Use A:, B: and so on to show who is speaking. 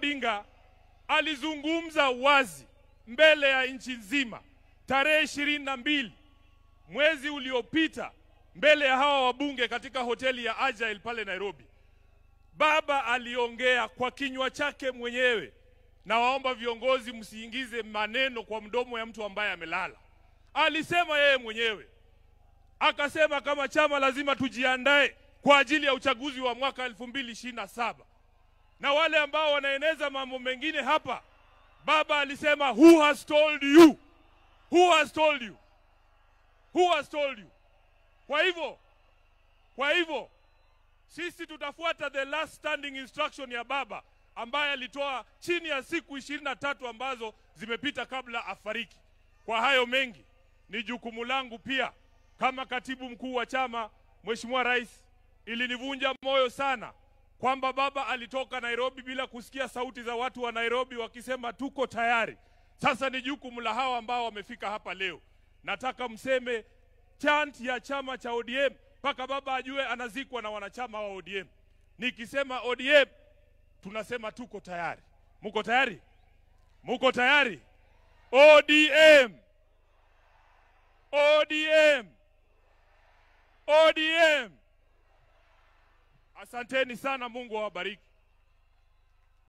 A: Odinga alizungumza wazi mbele ya nchi nzima tarehe 22 mwezi uliopita mbele ya hawa wabunge katika hoteli ya Agile pale Nairobi. Baba aliongea kwa kinywa chake mwenyewe, na waomba viongozi msiingize maneno kwa mdomo ya mtu ambaye amelala. Alisema yeye mwenyewe, akasema kama chama lazima tujiandae kwa ajili ya uchaguzi wa mwaka 2027. Na wale ambao wanaeneza mambo mengine hapa, baba alisema who has told you? Who has told you? Who has told you? Kwa hivyo sisi tutafuata the last standing instruction ya baba ambaye alitoa chini ya siku 23 ambazo zimepita kabla afariki. Kwa hayo mengi, ni jukumu langu pia kama katibu mkuu wa chama. Mheshimiwa Rais, ilinivunja moyo sana kwamba baba alitoka Nairobi bila kusikia sauti za watu wa Nairobi wakisema tuko tayari. Sasa ni jukumu la hawa ambao wamefika hapa leo. Nataka mseme chant ya chama cha ODM mpaka baba ajue anazikwa na wanachama wa ODM. Nikisema ODM, tunasema tuko tayari. Muko tayari? Muko tayari? ODM! ODM! ODM! Asanteni sana, Mungu awabariki.